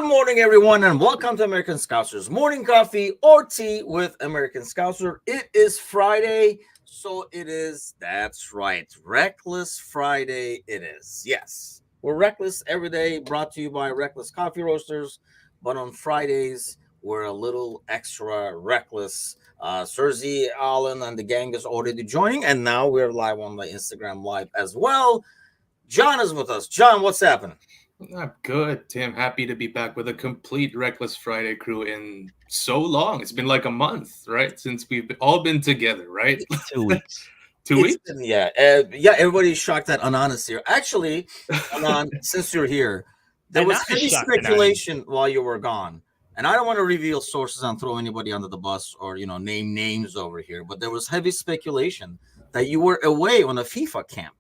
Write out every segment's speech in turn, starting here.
Good morning, everyone, and welcome to American Scouser's Morning Coffee or Tea with American Scouser. It is Friday, so it is, that's right, Reckless Friday it is. Yes, we're reckless every day, brought to you by Reckless Coffee Roasters, but on Fridays, we're a little extra reckless. Serzi, Alan, and the gang is already joining, and now we're live on the Instagram Live as well. John is with us. John, what's happening? I'm good, Tim. Happy to be back with a complete Reckless Friday crew in so long. It's been like a month, right? Since we've all been together, right? 2 weeks. 2 weeks? Yeah, everybody's shocked that Anan is here. Actually, Anan, since you're here, there was heavy speculation while you were gone. And I don't want to reveal sources and throw anybody under the bus or, name names over here. But there was heavy speculation that you were away on a FIFA camp.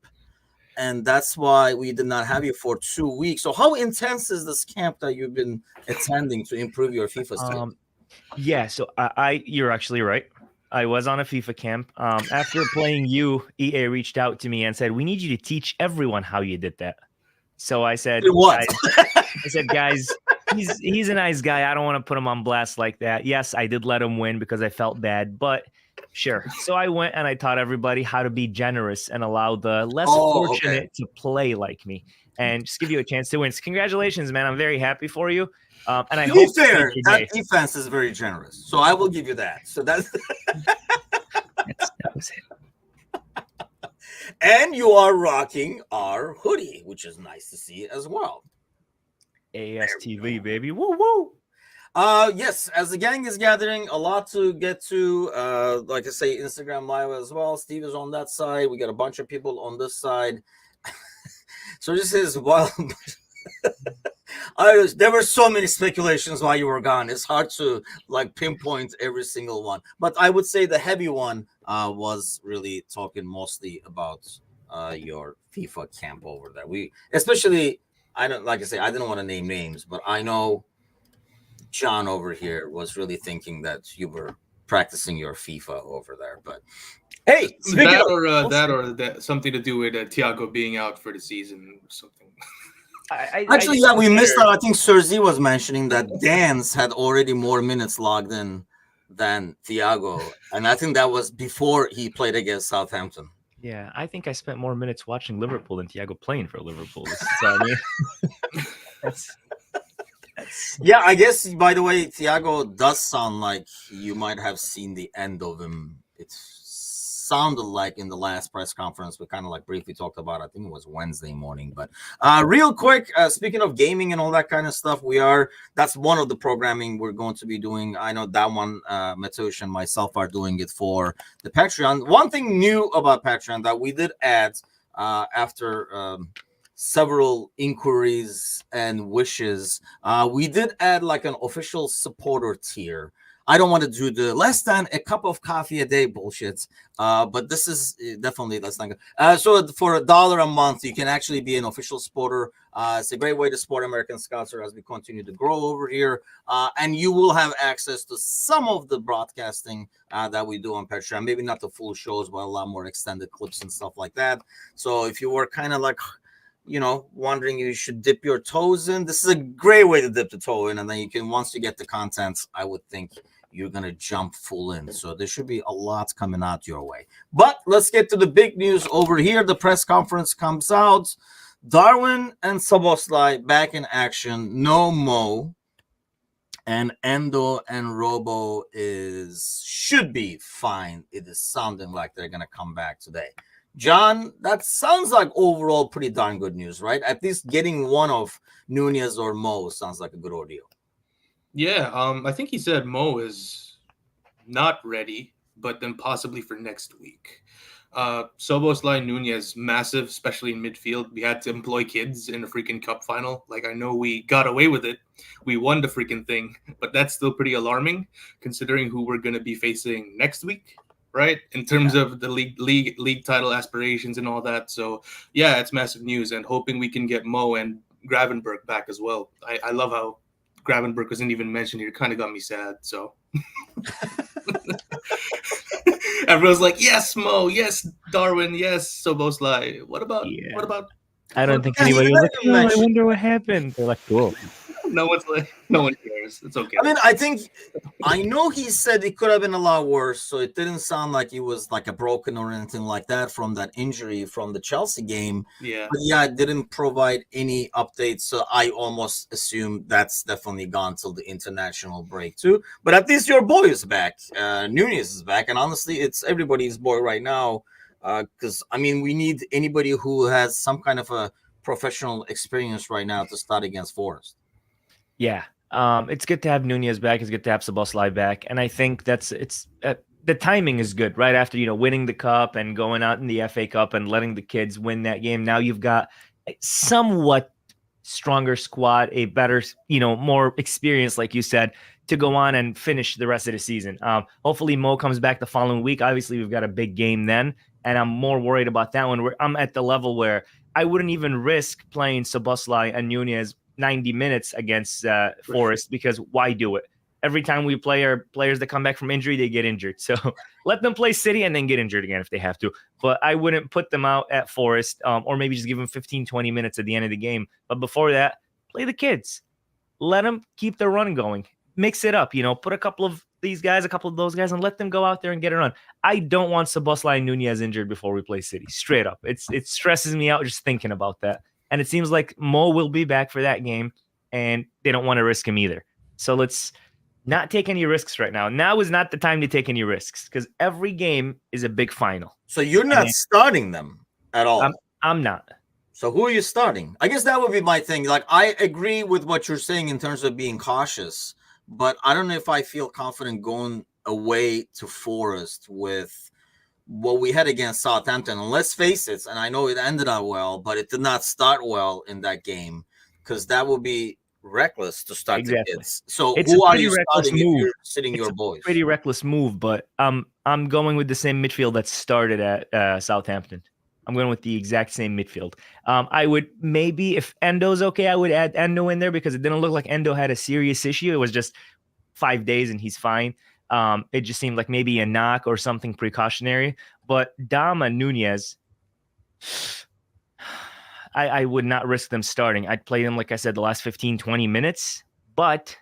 And that's why we did not have you for 2 weeks. So how intense is this camp that you've been attending to improve your FIFA skill? Yeah, so you're actually right. I was on a FIFA camp. After playing you, EA reached out to me and said, we need you to teach everyone how you did that. So I said, what? Guys, he's a nice guy. I don't want to put him on blast like that. Yes, I did let him win because I felt bad, but sure. So I went and I taught everybody how to be generous and allow the less fortunate to play like me and just give you a chance to win. So congratulations, man. I'm very happy for you. And I hope fair, that defense is very generous. So I will give you that. So that was it. And you are rocking our hoodie, which is nice to see as well. ASTV, baby. Woo woo. Yes, as the gang is gathering, a lot to get to. Like I say, Instagram Live as well. Steve is on that side. We got a bunch of people on this side. So this is wild. There were so many speculations while you were gone. It's hard to pinpoint every single one. But I would say the heavy one was really talking mostly about your FIFA camp over there. I didn't want to name names, but I know John over here was really thinking that you were practicing your FIFA over there. But hey, that something to do with Thiago being out for the season or something. We missed out. I think Serzi was mentioning that Dan's had already more minutes logged in than Thiago, and I think that was before he played against Southampton. Yeah, I think I spent more minutes watching Liverpool than Thiago playing for Liverpool. So, I mean, yeah, I guess, by the way, Thiago does sound like you might have seen the end of him. It sounded like in the last press conference we kind of briefly talked about, I think it was Wednesday morning. But real quick, speaking of gaming and all that kind of stuff, that's one of the programming we're going to be doing. I know that one, Mateusz and myself are doing it for the Patreon. One thing new about Patreon that we did add after several inquiries and wishes, we did add an official supporter tier. I don't want to do the less than a cup of coffee a day bullshit, but this is definitely less than good. So for $1 a month, you can actually be an official supporter. It's a great way to support American Scouser as we continue to grow over here, and you will have access to some of the broadcasting that we do on Patreon. Maybe not the full shows, but a lot more extended clips and stuff like that. So if you were kind of wondering you should dip your toes in, this is a great way to dip the toe in, and then you can, once you get the content, I would think you're going to jump full in. So there should be a lot coming out your way. But let's get to the big news over here. The press conference comes out. Darwin and Szoboszlai back in action. No Mo. And Endo and Robo should be fine. It is sounding like they're going to come back today. John, that sounds like overall pretty darn good news, right? At least getting one of Nunez or Mo sounds like a good ordeal. Yeah, I think he said Mo is not ready, but then possibly for next week. Szoboszlai, Nunez, massive, especially in midfield. We had to employ kids in the freaking cup final. I know we got away with it. We won the freaking thing, but that's still pretty alarming considering who we're going to be facing next week. Right, in terms of the league title aspirations and all that. So yeah, it's massive news, and hoping we can get Mo and Gravenberch back as well. I love how Gravenberch wasn't even mentioned here. It kind of got me sad. So everyone's like, yes, Mo, yes, Darwin, yes, Szoboszlai. What about? I don't think anybody was like, I wonder what happened. They're like, cool. No one cares. It's okay. I mean, I know he said it could have been a lot worse, so it didn't sound like it was like a broken or anything like that from that injury from the Chelsea game. Yeah. But yeah, it didn't provide any updates, so I almost assume that's definitely gone till the international break too. But at least your boy is back. Nunez is back, and honestly, it's everybody's boy right now. Because I mean, we need anybody who has some kind of a professional experience right now to start against Forest. Yeah. It's good to have Nunez back. It's good to have Szoboszlai back. And I think the timing is good right after, winning the cup and going out in the FA Cup and letting the kids win that game. Now you've got a somewhat stronger squad, a better, more experience, like you said, to go on and finish the rest of the season. Hopefully Mo comes back the following week. Obviously we've got a big game then, and I'm more worried about that one. I'm at the level where I wouldn't even risk playing Szoboszlai and Nunez 90 minutes against Forest, because why do it? Every time we play our players that come back from injury, they get injured. So let them play City and then get injured again if they have to. But I wouldn't put them out at Forest, or maybe just give them 15, 20 minutes at the end of the game. But before that, play the kids. Let them keep their run going. Mix it up, put a couple of these guys, a couple of those guys, and let them go out there and get it on. I don't want Szoboszlai and Nunez injured before we play City. Straight up. It stresses me out just thinking about that. And it seems like Mo will be back for that game, and they don't want to risk him either. So let's not take any risks right now. Now is not the time to take any risks, because every game is a big final. So you're not starting them at all? I'm not. So who are you starting? I guess that would be my thing. Like, I agree with what you're saying in terms of being cautious, but I don't know if I feel confident going away to Forest with what we had against Southampton. And let's face it, and I know it ended out well, but it did not start well in that game, because that would be reckless to start the kids. So who are you starting if you're sitting your boys? Pretty reckless move, but I'm going with the same midfield that started at Southampton. I'm going with the exact same midfield. I would maybe, if Endo's okay, I would add Endo in there, because it didn't look like Endo had a serious issue. It was just 5 days and he's fine. It just seemed like maybe a knock or something precautionary. But Dama Nunez, I would not risk them starting. I'd play them, like I said, the last 15, 20 minutes, but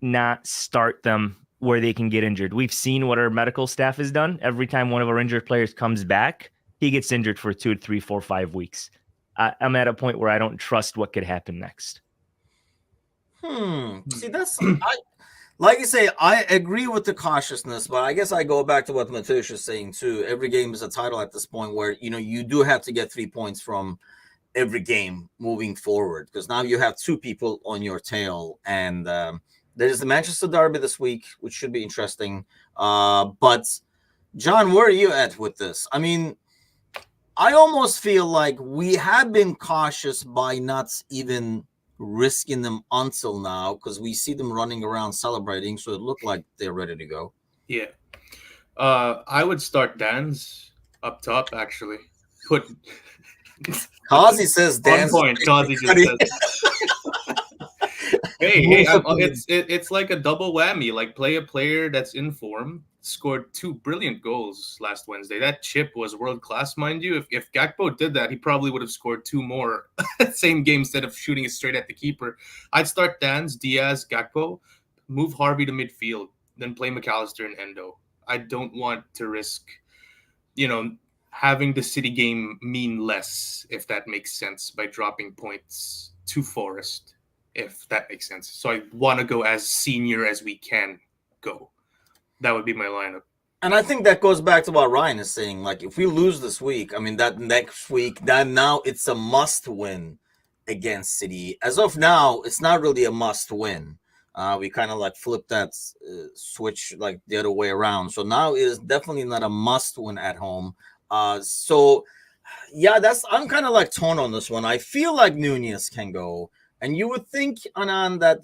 not start them where they can get injured. We've seen what our medical staff has done. Every time one of our injured players comes back, he gets injured for 2 to 3, 4, 5 weeks. I'm at a point where I don't trust what could happen next. See, like you say, I agree with the cautiousness, but I guess I go back to what Mateusz is saying too. Every game is a title at this point, where you do have to get 3 points from every game moving forward, because now you have 2 people on your tail, and there's the Manchester Derby this week, which should be interesting. But John, where are you at with this? I mean, I almost feel like we have been cautious by not even risking them until now, because we see them running around celebrating, so it looked like they're ready to go. Yeah. I would start Dan's up top, actually. Put Kazi says Dan's on point. Kazi just says hey, it's like a double whammy. Like, play a player that's in form, scored 2 brilliant goals last Wednesday. That chip was world class, mind you. If Gakpo did that, he probably would have scored 2 more same game instead of shooting it straight at the keeper. I'd start Dan's, Diaz, Gakpo, move Harvey to midfield, then play McAllister and Endo. I don't want to risk, having the City game mean less, if that makes sense, by dropping points to Forest, if that makes sense. So I want to go as senior as we can go. That would be my lineup. And I think that goes back to what Ryan is saying. Like, if we lose this week, I mean, that next week, that now it's a must win against City. As of now, it's not really a must win. We kind of like flipped that switch like the other way around. So now it is definitely not a must win at home. So yeah, I'm kind of like torn on this one. I feel like Nunez can go, and you would think, Anan, that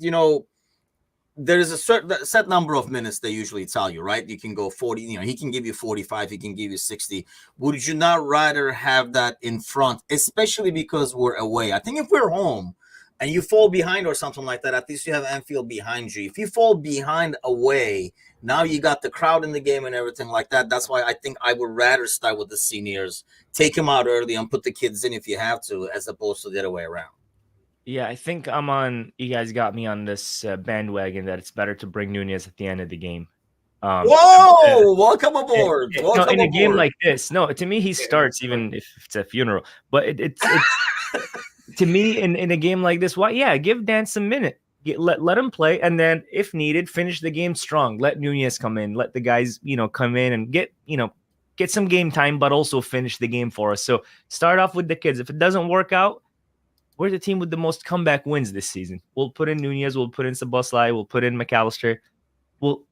there is a certain set number of minutes they usually tell you, right? You can go 40, he can give you 45, he can give you 60. Would you not rather have that in front, especially because we're away? I think if we're home and you fall behind or something like that, at least you have Anfield behind you. If you fall behind away, now you got the crowd in the game and everything like that. That's why I think I would rather start with the seniors, take them out early and put the kids in if you have to, as opposed to the other way around. Yeah, I think I'm on. You guys got me on this bandwagon that it's better to bring Nunez at the end of the game. Uh, Whoa! Welcome aboard. no, Welcome in a game aboard. like this, no. To me, he Yeah, starts even if it's a funeral. But it's to me in a game like this. Why? Yeah, give Dan some minute. Let him play, and then if needed, finish the game strong. Let Nunez come in. Let the guys come in and get some game time, but also finish the game for us. So start off with the kids. If it doesn't work out, we're the team with the most comeback wins this season. We'll put in Nunez, we'll put in Szoboszlai, we'll put in McAllister. We'll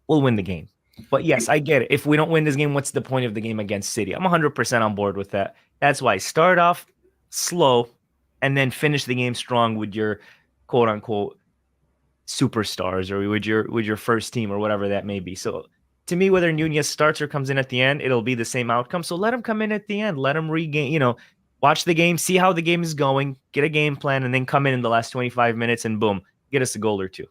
win the game. But yes, I get it. If we don't win this game, what's the point of the game against City? I'm 100% on board with that. That's why start off slow and then finish the game strong with your quote unquote superstars or with your first team or whatever that may be. So to me, whether Nunez starts or comes in at the end, it'll be the same outcome. So let him come in at the end. Let him regain, watch the game, see how the game is going, get a game plan, and then come in the last 25 minutes and boom, get us a goal or two.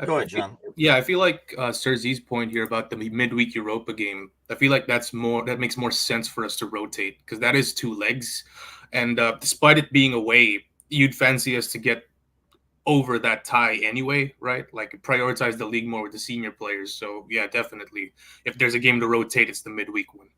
Go ahead, John. Yeah, I feel like Serzi's point here about the midweek Europa game, I feel like that makes more sense for us to rotate because that is 2 legs. And despite it being away, you'd fancy us to get over that tie anyway, right? Like prioritize the league more with the senior players. So yeah, definitely. If there's a game to rotate, it's the midweek one.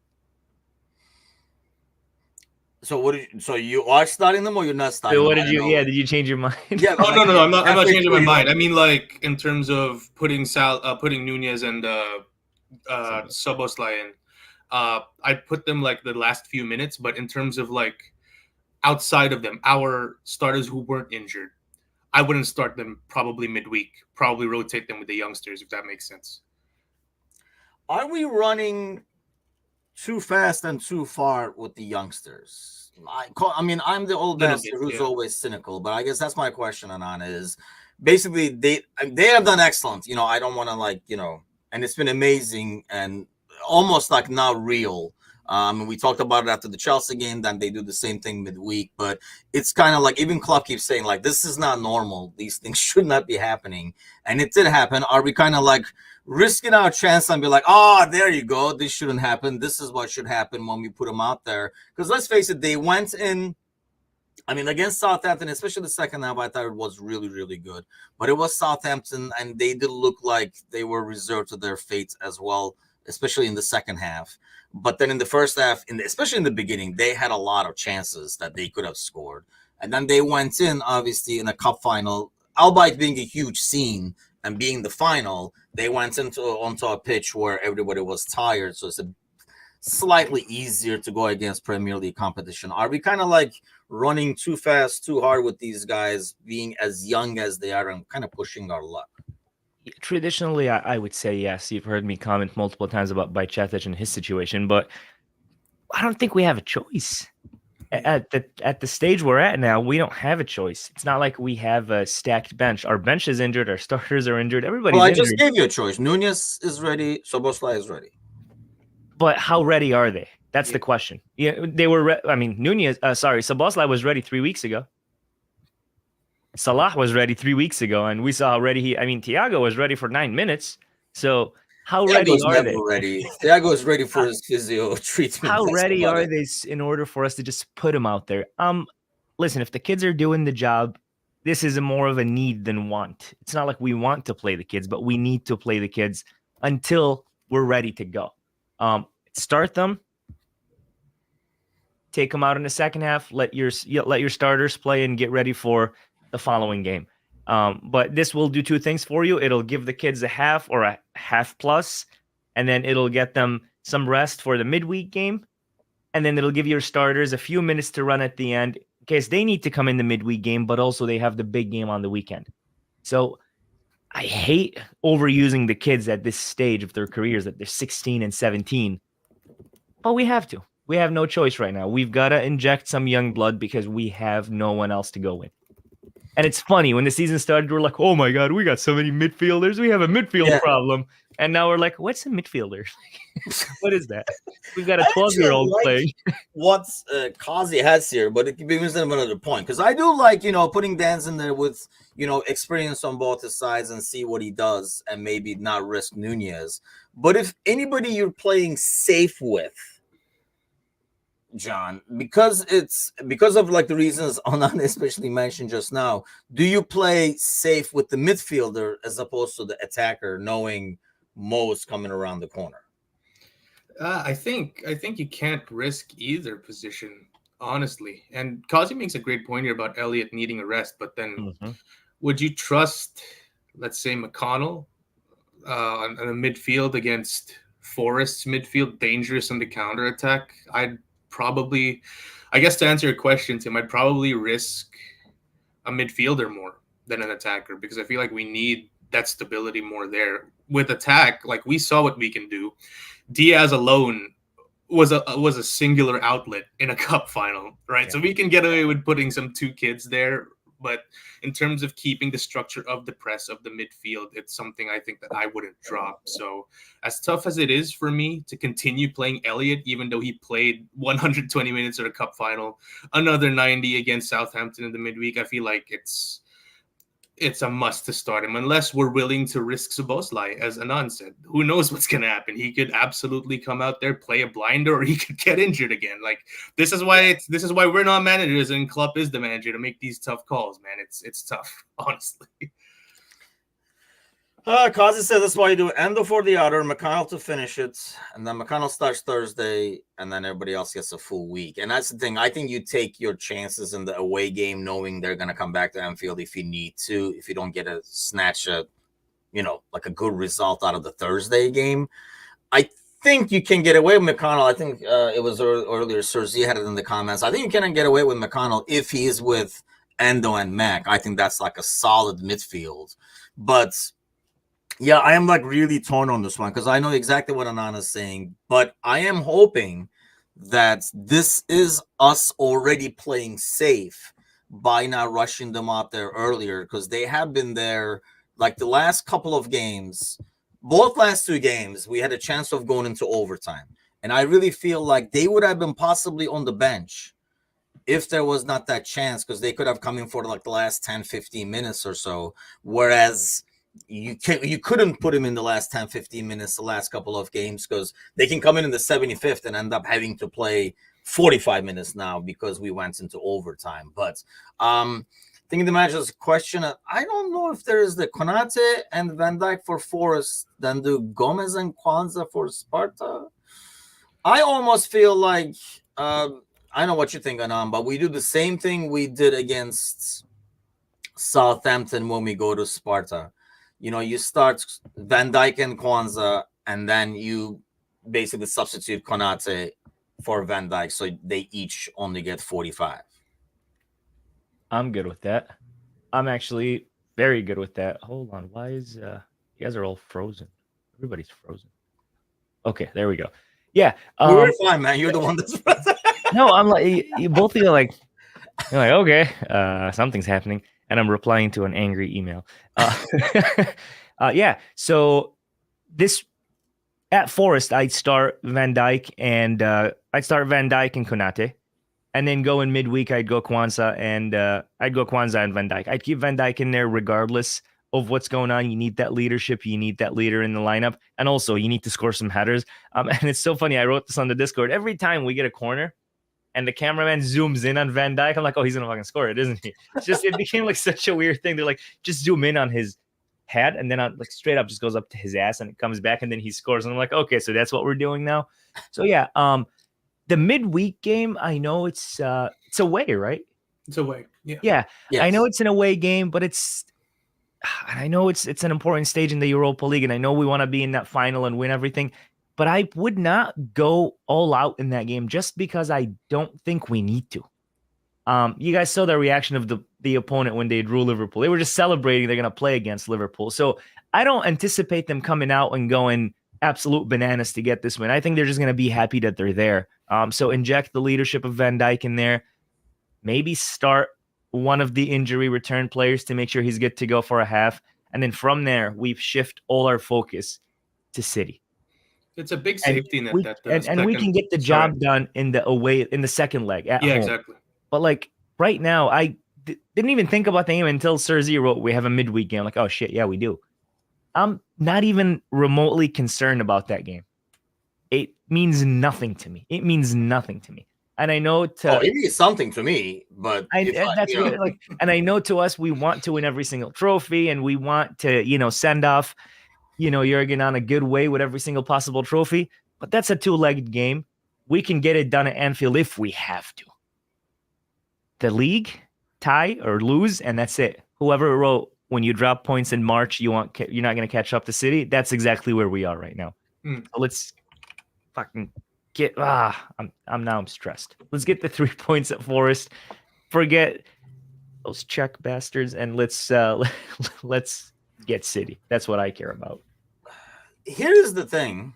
So you are starting them or you're not starting So them? what did you? Yeah, did you change your mind? Yeah. Oh, no, I'm not halfway changing my through, mind. I mean, like in terms of putting Nunez and Szoboszlai in, I put them like the last few minutes. But in terms of like outside of them, our starters who weren't injured, I wouldn't start them probably midweek. Probably rotate them with the youngsters if that makes sense. Are we running too fast and too far with the youngsters? I mean, I'm the old bastard who's always cynical, but I guess that's my question, Anan, is basically they have done excellent. I don't want to and it's been amazing and almost like not real. We talked about it after the Chelsea game, then they do the same thing midweek, but it's kind of like even Klopp keeps saying like this is not normal. These things should not be happening, and it did happen. Are we kind of like risking our chance and be like, oh, there you go, this shouldn't happen. This is what should happen when we put them out there? Because let's face it, they went in. I mean, against Southampton, especially the second half, I thought it was really, really good. But it was Southampton, and they did look like they were reserved to their fate as well, especially in the second half. But then in the first half, especially in the beginning, they had a lot of chances that they could have scored. And then they went in, obviously, in a cup final, albeit being a huge scene and being the final, they went onto a pitch where everybody was tired. So it's a slightly easier to go against Premier League competition. Are we kind of like running too fast, too hard with these guys being as young as they are and kind of pushing our luck? Traditionally, I would say yes. You've heard me comment multiple times about Bajcetic and his situation, but I don't think we have a choice. At the stage we're at now, we don't have a choice. It's not like we have a stacked bench. Our bench is injured. Our starters are injured. Everybody's injured. Well, I just gave you a choice. Nunez is ready. Szoboszlai is ready. But how ready are they? That's the question. Yeah, they were. Szoboszlai was ready 3 weeks ago. Salah was ready 3 weeks ago, and we saw how ready Thiago was ready for 9 minutes. So how ready are they? Ready. Thiago is ready for his physio treatment. How ready are they in order for us to just put him out there? Listen, if the kids are doing the job, this is more of a need than want. It's not like we want to play the kids, but we need to play the kids until we're ready to go. Start them, take them out in the second half. Let your starters play and get ready for the following game. But this will do 2 things for you. It'll give the kids a half or a half plus, and then it'll get them some rest for the midweek game. And then it'll give your starters a few minutes to run at the end in case they need to come in the midweek game, but also they have the big game on the weekend. So I hate overusing the kids at this stage of their careers, that they're 16 and 17. But we have to. We have no choice right now. We've got to inject some young blood because we have no one else to go with. And it's funny, when the season started, we're like, oh my God, we got so many midfielders. We have a midfield problem. And now we're like, what's a midfielder? What is that? We've got a 12-year-old playing. What Kazi has here, but it brings them another point. Because I do like, putting Dan's in there with, experience on both his sides and see what he does and maybe not risk Nunez. But if anybody you're playing safe with, John, because of like the reasons Anan especially mentioned just now. Do you play safe with the midfielder as opposed to the attacker, knowing Mo's coming around the corner? I think you can't risk either position, honestly. And Kazi makes a great point here about Elliott needing a rest. But then, would you trust, let's say, McConnell on a midfield against Forest's midfield, dangerous on the counter attack? I'd probably, I guess, to answer your question, Tim, I'd probably risk a midfielder more than an attacker because I feel like we need that stability more there. With attack, like we saw what we can do. Diaz alone was a singular outlet in a cup final, right? Yeah. So we can get away with putting some two kids there, but in terms of keeping the structure of the press of the midfield, it's something I think that I wouldn't drop. So as tough as it is for me to continue playing Elliott, even though he played 120 minutes at a cup final, another 90 against Southampton in the midweek, I feel like it's a must to start him unless we're willing to risk Szoboszlai, as Anan said. Who knows what's going to happen? He could absolutely come out there, play a blinder, or he could get injured again. Like this is why we're not managers and Klopp is the manager to make these tough calls, man. It's tough, honestly. Kazi says that's why you do Endo for the other, McConnell to finish it, and then McConnell starts Thursday, and then everybody else gets a full week. And that's the thing. I think you take your chances in the away game, knowing they're going to come back to Anfield if you need to. If you don't get a like a good result out of the Thursday game, I think you can get away with McConnell. I think it was earlier. Sergi had it in the comments. I think you can get away with McConnell if he's with Endo and Mac. I think that's like a solid midfield, but. Yeah, I am like really torn on this one because I know exactly what Anan is saying, but I am hoping that this is us already playing safe by not rushing them out there earlier because they have been there like the last couple of games, both last two games, we had a chance of going into overtime. And I really feel like they would have been possibly on the bench if there was not that chance because they could have come in for like the last 10, 15 minutes or so, whereas you couldn't put him in the last 10 15 minutes the last couple of games because they can come in the 75th and end up having to play 45 minutes now because we went into overtime. But thinking the match is a question I don't know if there is the Konate and Van Dijk for Forest, then do Gomez and Kwanzaa for Sparta. I almost feel like I know what you think, Anan, but we do the same thing we did against Southampton when we go to Sparta. You start Van Dijk and Kwanzaa, and then you basically substitute Konate for Van Dijk, so they each only get 45. I'm good with that. I'm actually very good with that. Hold on. Why is you guys are all frozen? Everybody's frozen. Okay, there we go. Yeah. We're fine, man. You're the one that's frozen. No, I'm like, you both of you are you're like, okay, something's happening. And I'm replying to an angry email. Yeah. So this at Forest, I'd start Van Dijk and Konate, and then go in midweek. I'd go Kwanzaa and Van Dijk. I'd keep Van Dijk in there regardless of what's going on. You need that leadership. You need that leader in the lineup, and also you need to score some headers. And it's so funny. I wrote this on the Discord. Every time we get a corner, and the cameraman zooms in on Van Dijk, I'm like, oh, he's gonna fucking score it, isn't he? It became like such a weird thing. They're like, just zoom in on his head, and then like straight up just goes up to his ass, and it comes back, and then he scores. And I'm like, okay, so that's what we're doing now. So yeah, the midweek game, I know it's away, right? It's away. Yeah. Yeah. Yes. I know it's an away game, but I know it's an important stage in the Europa League, and I know we want to be in that final and win everything. But I would not go all out in that game just because I don't think we need to. You guys saw the reaction of the opponent when they drew Liverpool. They were just celebrating they're going to play against Liverpool. So I don't anticipate them coming out and going absolute bananas to get this win. I think they're just going to be happy that they're there. So inject the leadership of Van Dijk in there. Maybe start one of the injury return players to make sure he's good to go for a half. And then from there, we shift all our focus to City. It's a big safety net. And we can get the job done in the second leg at home. Exactly. But like right now, I didn't even think about the game until Sergi wrote we have a midweek game. I'm like, oh shit, yeah, we do. I'm not even remotely concerned about that game. It means nothing to me. And I know to it means something to me, but that's what, like, and I know to us, we want to win every single trophy, and we want to, send off, Jurgen on a good way with every single possible trophy. But that's a two-legged game. We can get it done at Anfield if we have to. The league, tie or lose, and that's it. Whoever wrote when you drop points in March, you're not going to catch up to City. That's exactly where we are right now. So let's fucking get. I'm stressed. Let's get the 3 points at Forest. Forget those Czech bastards, and let's get City. That's what I care about. Here's the thing.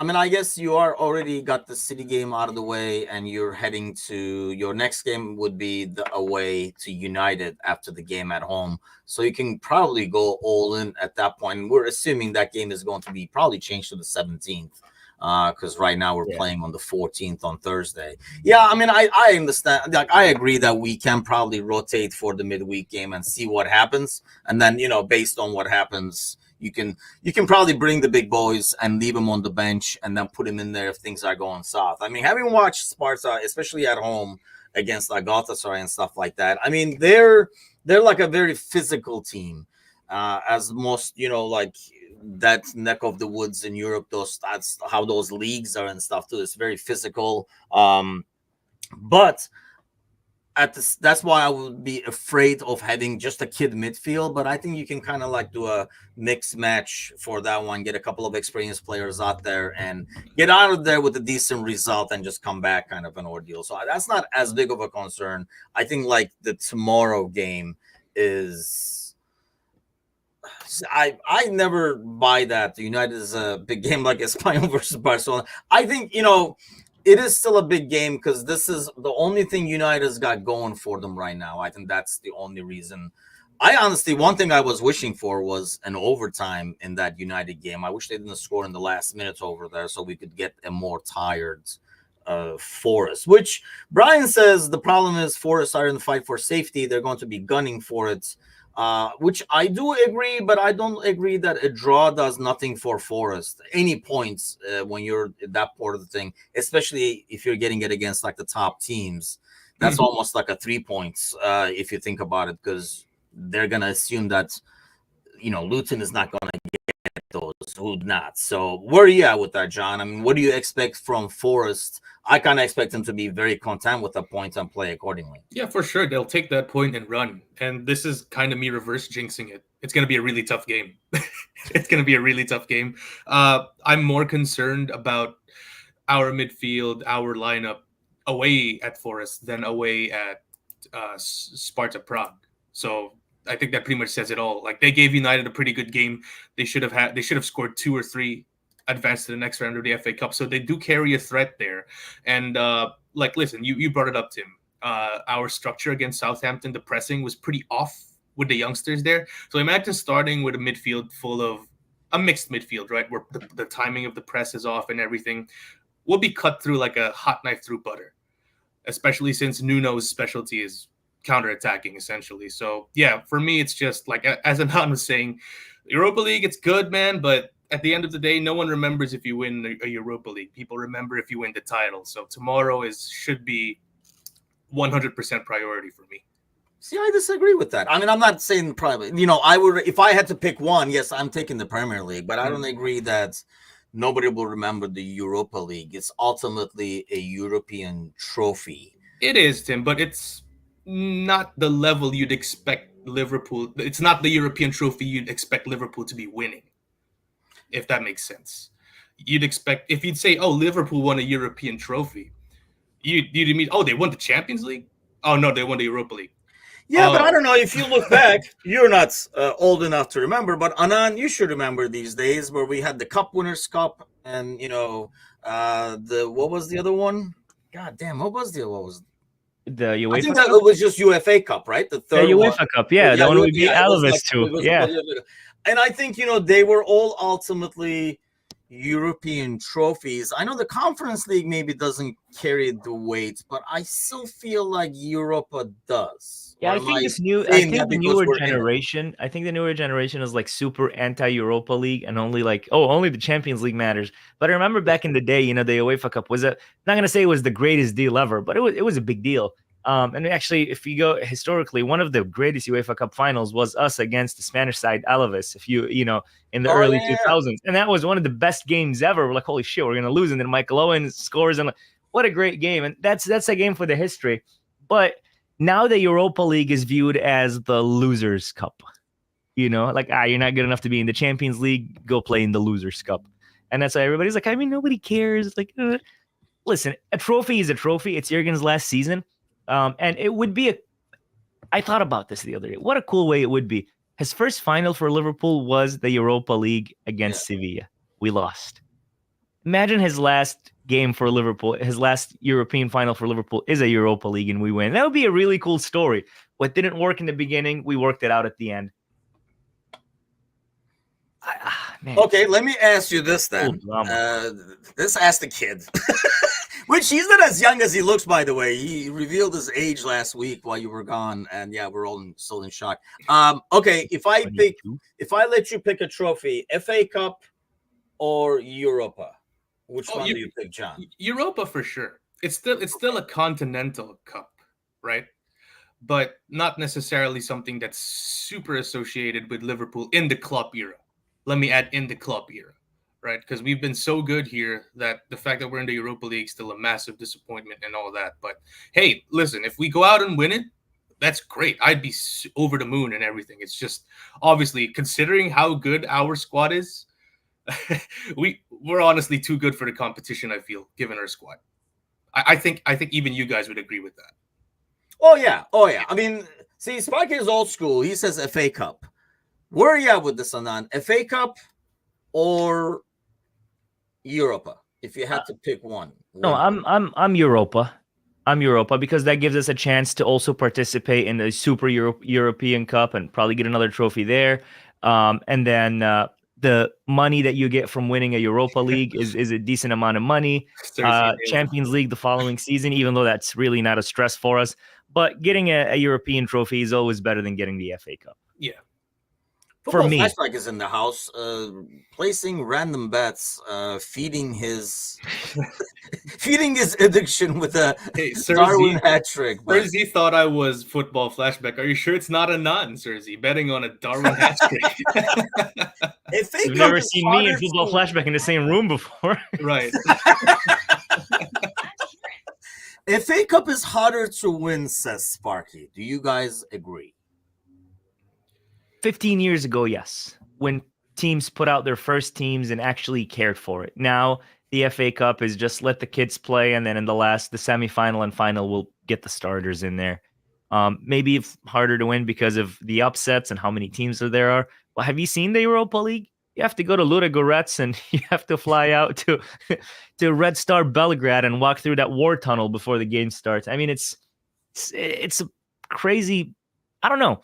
I mean, I guess you are already got the City game out of the way, and you're heading to your next game would be the away to United after the game at home. So you can probably go all in at that point. And we're assuming that game is going to be probably changed to the 17th. Because right now we're playing on the 14th on Thursday. Yeah, I mean, I understand. Like, I agree that we can probably rotate for the midweek game and see what happens, and then based on what happens, you can probably bring the big boys and leave them on the bench, and then put them in there if things are going south. I mean, having watched Sparta, especially at home against Galatasaray and stuff like that, I mean, they're like a very physical team, as most like. That neck of the woods in Europe, that's how those leagues are and stuff too. It's very physical, but that's why I would be afraid of having just a kid midfield. But I think you can kind of like do a mixed match for that one, get a couple of experienced players out there and get out of there with a decent result and just come back, kind of an ordeal. So that's not as big of a concern. I think like the tomorrow game is. I never buy that the United is a big game like Espanyol versus Barcelona. I think it is still a big game because this is the only thing United has got going for them right now. I think that's the only reason. I honestly, one thing I was wishing for was an overtime in that United game. I wish they didn't score in the last minutes over there so we could get a more tired Forest, which Brian says the problem is Forest are in the fight for safety. They're going to be gunning for it. Which I do agree, but I don't agree that a draw does nothing for Forest. Any points when you're that part of the thing, especially if you're getting it against like the top teams, that's almost like a 3 points if you think about it, because they're gonna assume that Luton is not gonna get those, who not. So where are you at with that, John? I mean, what do you expect from Forest? I kind of expect them to be very content with the points and play accordingly. Yeah, for sure. They'll take that point and run. And this is kind of me reverse jinxing it. It's going to be a really tough game. It's going to be a really tough game. I'm more concerned about our midfield, our lineup away at Forest than away at Sparta Prague. So I think that pretty much says it all. Like, they gave United a pretty good game. They should have scored 2 or 3, advanced to the next round of the FA Cup. So they do carry a threat there. And listen, you brought it up, Tim. Our structure against Southampton, the pressing was pretty off with the youngsters there. So imagine starting with a midfield full of a mixed midfield, right? Where the timing of the press is off and everything. We'll be cut through like a hot knife through butter, especially since Nuno's specialty is counterattacking essentially. So yeah, for me, it's just like, as Anan was saying, Europa League, it's good, man, but at the end of the day, no one remembers if you win a Europa League. People remember if you win the title. So tomorrow should be 100% priority for me. See, I disagree with that. I mean, I'm not saying probably, I would, if I had to pick one, yes, I'm taking the Premier League, but I don't agree that nobody will remember the Europa League. It's ultimately a European trophy. It is, Tim, but it's not the level you'd expect Liverpool. It's not the European trophy you'd expect Liverpool to be winning, if that makes sense. You'd expect, if you'd say, oh, Liverpool won a European trophy, you'd mean, oh, they won the Champions League? Oh, no, they won the Europa League. Yeah, but I don't know. If you look back, you're not old enough to remember, but Anan, you should remember these days where we had the Cup Winners' Cup and, what was the other one? God damn, what was the UEFA I think that Cup? It was just UFA Cup, right? The third UEFA Cup, yeah. The one we beat Alaves to. Yeah. And I think, they were all ultimately European trophies. I know the Conference League maybe doesn't carry the weight, but I still feel like Europa does. Yeah, Or I am think I this new. I saying think that the because newer we're in it? generation. I think the newer generation is like super anti-Europa League and only like, oh, only the Champions League matters. But I remember back in the day, the UEFA Cup was not gonna say it was the greatest deal ever, but it was a big deal. And actually, if you go historically, one of the greatest UEFA Cup finals was us against the Spanish side Alaves. If in the Oh early yeah. 2000s, and that was one of the best games ever. We're like, holy shit, we're gonna lose, and then Michael Owen scores, and like, what a great game! And that's a game for the history. But now the Europa League is viewed as the losers' cup. Like, you're not good enough to be in the Champions League, go play in the losers' cup. And that's why everybody's like, I mean, nobody cares. It's like, listen, a trophy is a trophy. It's Jurgen's last season. And it would be I thought about this the other day. What a cool way it would be. His first final for Liverpool was the Europa League against Sevilla. We lost. Imagine his last game for Liverpool, his last European final for Liverpool is a Europa League and we win. That would be a really cool story. What didn't work in the beginning, we worked it out at the end. Man, Okay, let me ask you this then. This ask the kid. Which he's not as young as he looks, by the way. He revealed his age last week while you were gone, and yeah, we're all still in shock. Okay, if I let you pick a trophy, FA Cup or Europa, which one do you pick, John? Europa for sure. It's still a continental cup, right? But not necessarily something that's super associated with Liverpool in the Klopp era. Let me add in the Klopp era, right? Because we've been so good here that the fact that we're in the Europa League is still a massive disappointment and all that. But hey, listen, if we go out and win it, that's great. I'd be over the moon and everything. It's just obviously considering how good our squad is, we're honestly too good for the competition. I feel, given our squad. I think even you guys would agree with that. Oh yeah. I mean, see, Sparky is old school. He says FA Cup. Where are you at with this, Anan? FA Cup or Europa? If you had to pick one. No, I'm Europa. I'm Europa because that gives us a chance to also participate in the Super European Cup and probably get another trophy there. And then the money that you get from winning a Europa League is a decent amount of money. Champions League the following season, even though that's really not a stress for us. But getting a European trophy is always better than getting the FA Cup. Yeah. For me, Flashback is in the house, placing random bets, feeding his addiction with a Darwin hat trick. Serzi thought I was football Flashback. Are you sure it's not Anan, Serzi, betting on a Darwin hat trick? You've never seen me and football Flashback in the same room before, right? FA Cup is harder to win, says Sparky. Do you guys agree? 15 years ago, yes, when teams put out their first teams and actually cared for it. Now the FA Cup is just let the kids play, and then in the semifinal and final, we'll get the starters in there. Maybe it's harder to win because of the upsets and how many teams there are. Well, have you seen the Europa League? You have to go to Ludogorets and you have to fly out to Red Star Belgrade and walk through that war tunnel before the game starts. I mean, it's a crazy. I don't know.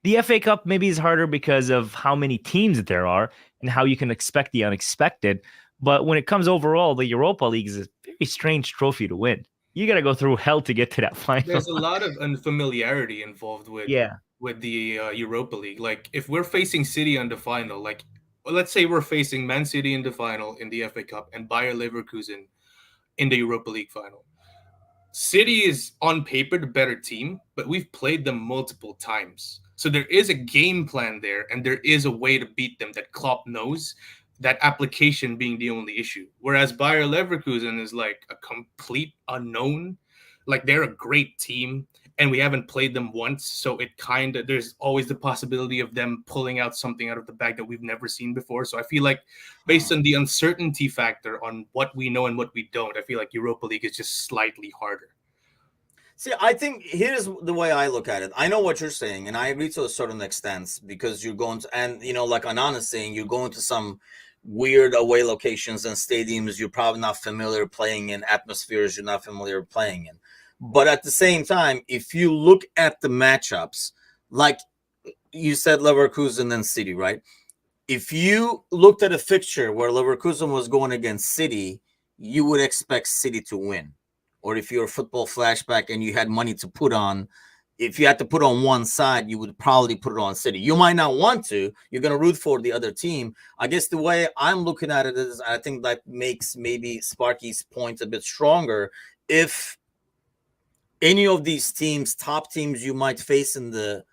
The FA Cup maybe is harder because of how many teams there are and how you can expect the unexpected. But when it comes overall, the Europa League is a very strange trophy to win. You got to go through hell to get to that final. There's a lot of unfamiliarity involved with the Europa League. Like if we're facing City in the final, like let's say we're facing Man City in the final in the FA Cup and Bayer Leverkusen in the Europa League final. City is on paper the better team, but we've played them multiple times. So there is a game plan there, and there is a way to beat them that Klopp knows, that application being the only issue. Whereas Bayer Leverkusen is like a complete unknown. Like they're a great team, and we haven't played them once. So there's always the possibility of them pulling out something out of the bag that we've never seen before. So I feel like based on the uncertainty factor on what we know and what we don't, I feel like Europa League is just slightly harder. See, I think here's the way I look at it. I know what you're saying, and I agree to a certain extent because you're going to, and like Anan is saying, you're going to some weird away locations and stadiums you're probably not familiar playing in, atmospheres you're not familiar playing in. But at the same time, if you look at the matchups, like you said, Leverkusen and City, right? if you looked at a fixture where Leverkusen was going against City, you would expect City to win. Or if you're a football flashback and you had money to put on, if you had to put on one side, you would probably put it on City. You might not want to. You're going to root for the other team. I guess the way I'm looking at it is, I think that makes maybe Sparky's point a bit stronger. If any of these teams, top teams you might face in the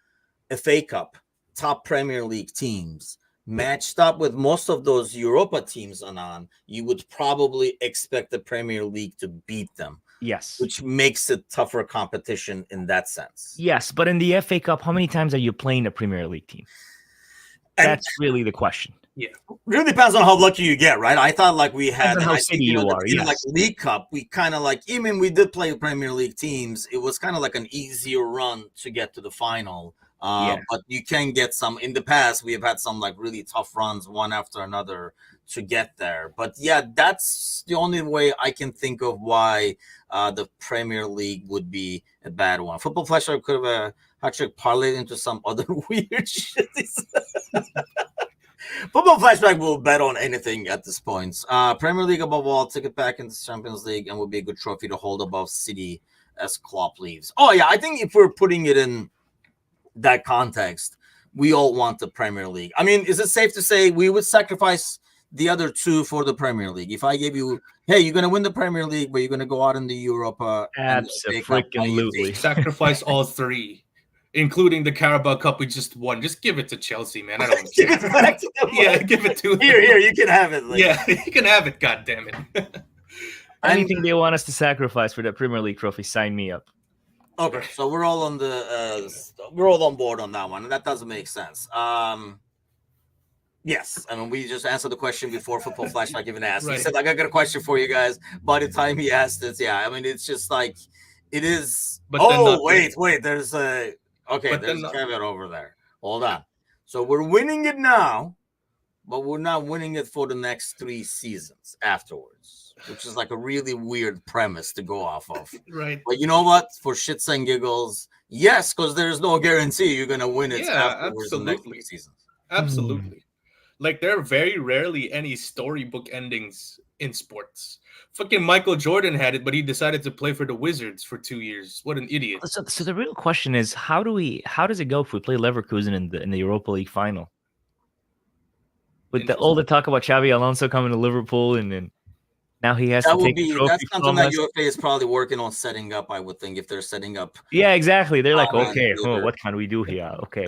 FA Cup, top Premier League teams, matched up with most of those Europa teams, Anan, you would probably expect the Premier League to beat them. Yes. Which makes it tougher competition in that sense. Yes, but in the FA Cup, how many times are you playing a Premier League team? That's really the question. Yeah. Really depends on how lucky you get, right? I thought like we had, how City you are, yes. Like League Cup, we kind of like, even we did play Premier League teams, it was kind of like an easier run to get to the final. But you can get some, in the past, we have had some like really tough runs, one after another, to get there. But yeah, that's the only way I can think of why the Premier League would be a bad one. Football Flashlight could have actually parlayed into some other weird shit. Football Flashback will bet on anything at this point. Premier League above all, ticket back into Champions League, and would be a good trophy to hold above City as Klopp leaves. Oh yeah, I think if we're putting it in that context, we all want the Premier League. I mean, is it safe to say we would sacrifice the other two for the Premier League? If I gave you, hey, you're going to win the Premier League, but you're going to go out in the Europa. Absolutely. Sacrifice all three, including the Carabao Cup we just won. Just give it to Chelsea, man. I don't care. Give it back to them. Yeah, give it to them. Here, you can have it. Yeah, you can have it, God damn it. Anything they want us to sacrifice for that Premier League trophy, sign me up. Okay, so we're all on we're all on board on that one. That doesn't make sense. Yes, I mean, we just answered the question before Football Flashback even asked. Right. He said, like, I got a question for you guys. By the time he asked it, yeah, I mean, it's just like, it is. But wait, there's a caveat over there. Hold on. So we're winning it now, but we're not winning it for the next 3 seasons afterwards, which is like a really weird premise to go off of. Right. But you know what? For shits and giggles, yes, because there's no guarantee you're going to win it afterwards in the next 3 seasons. Absolutely. Like, there are very rarely any storybook endings in sports. Fucking Michael Jordan had it, but he decided to play for the Wizards for 2 years. What an idiot. So the real question is, how does it go if we play Leverkusen in the Europa League final? With all the talk about Xabi Alonso coming to Liverpool, and then now he has to take the trophy. That's something that UEFA is probably working on setting up, I would think, if they're setting up. Yeah, exactly. They're like, okay, what can we do here? Okay,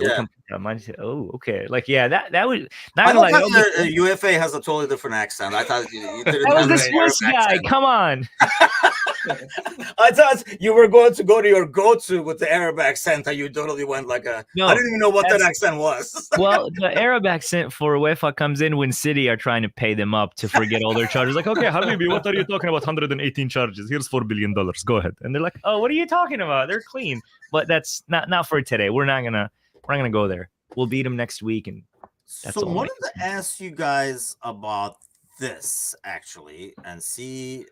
okay. Like, yeah, that would. I don't like UEFA has a totally different accent. I thought you didn't. That was the Swiss guy. Come on. I thought you were going to go to your go-to with the Arab accent, and you totally went like a. No, I didn't even know what that accent was. Well, the Arab accent for UEFA comes in when City are trying to pay them up to forget all their charges. Like, okay, Habibi, what are you talking about? 118 charges. Here's $4 billion. Go ahead. And they're like, oh, what are you talking about? They're clean. But that's not for today. We're not gonna go there. We'll beat them next week, and that's so. I wanted to ask you guys about this actually, and see.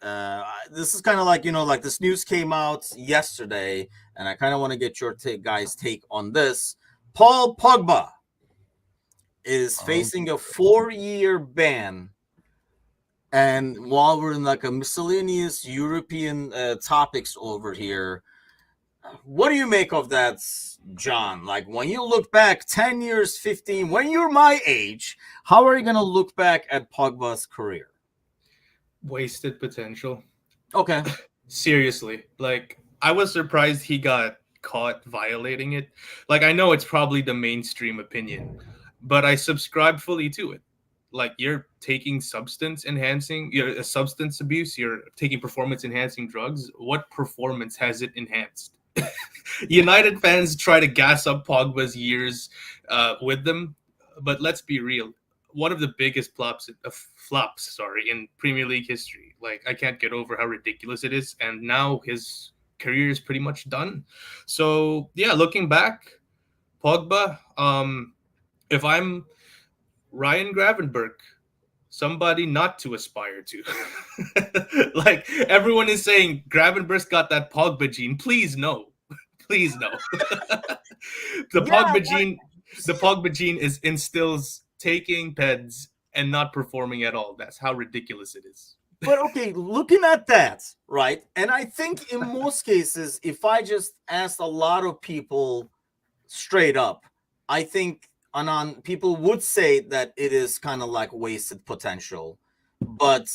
This is kind of like, like this news came out yesterday, and I kind of want to get your guys' take on this. Paul Pogba is facing a 4-year ban. And while we're in like a miscellaneous European topics over here, what do you make of that, John? Like, when you look back 10 years, 15, when you're my age, how are you going to look back at Pogba's career? Wasted potential. Okay. Seriously. Like, I was surprised he got caught violating it. Like, I know it's probably the mainstream opinion, but I subscribe fully to it. Like, you're taking substance abuse, you're taking performance enhancing drugs. What performance has it enhanced? United fans try to gas up Pogba's years with them, but let's be real. One of the biggest flops in Premier League history. Like, I can't get over how ridiculous it is, and now his career is pretty much done. So yeah, looking back, Pogba, if I'm Ryan Gravenberch, somebody not to aspire to. Like, everyone is saying Gravenberch got that Pogba gene. Please no. Please no. The Pogba gene instills taking peds and not performing at all. That's how ridiculous it is. But okay, looking at that, right? And I think in most cases, if I just asked a lot of people straight up, I think Anan, people would say that it is kind of like wasted potential. But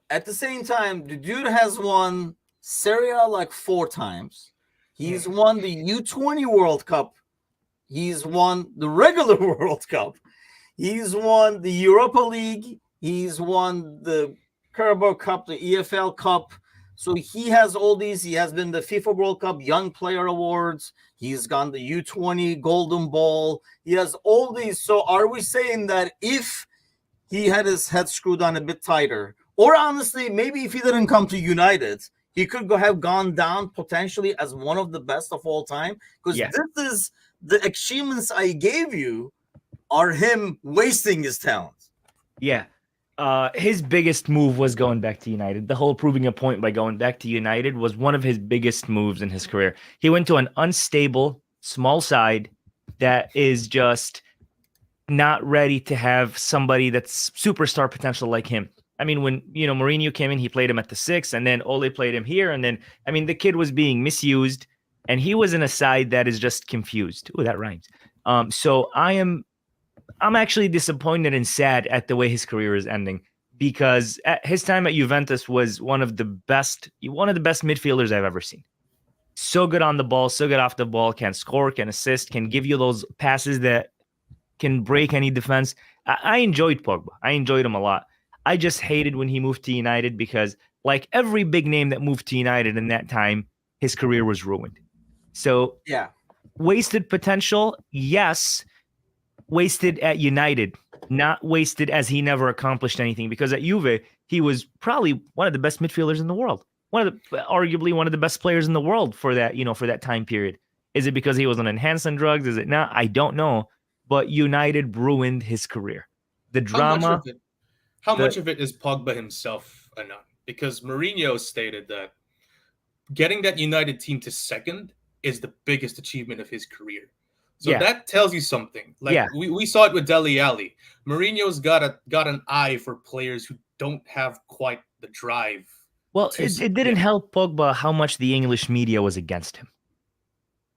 at the same time, the dude has won Serie A like 4 times. He's won the U20 World Cup. He's won the regular World Cup. He's won the Europa League. He's won the Carabao Cup, the EFL Cup. So he has all these. He has been the FIFA World Cup Young Player Awards. He's gone the U20 Golden Ball. He has all these. So are we saying that if he had his head screwed on a bit tighter, or honestly, maybe if he didn't come to United, he could have gone down potentially as one of the best of all time? Because this is the achievements I gave you are him wasting his talent. Yeah. His biggest move was going back to United. The whole proving a point by going back to United was one of his biggest moves in his career. He went to an unstable, small side that is just not ready to have somebody that's superstar potential like him. I mean, when, Mourinho came in, he played him at the 6, and then Ole played him here. And then, the kid was being misused, and he was in a side that is just confused. Ooh, that rhymes. So I'm actually disappointed and sad at the way his career is ending, because his time at Juventus was one of the best midfielders I've ever seen. So good on the ball, so good off the ball, can score, can assist, can give you those passes that can break any defense. I enjoyed Pogba. I enjoyed him a lot. I just hated when he moved to United because, like every big name that moved to United in that time, his career was ruined. So, yeah, wasted potential, yes. Wasted at United, not wasted as he never accomplished anything, because at Juve, he was probably one of the best midfielders in the world. Arguably one of the best players in the world for that, for that time period. Is it because he was on enhancing drugs? Is it not? I don't know. But United ruined his career. The drama. How much of it is Pogba himself, Anan? Because Mourinho stated that getting that United team to second is the biggest achievement of his career. So that tells you something. We saw it with Dele Alli. Mourinho's got an eye for players who don't have quite the drive. Well, it didn't help Pogba how much the English media was against him.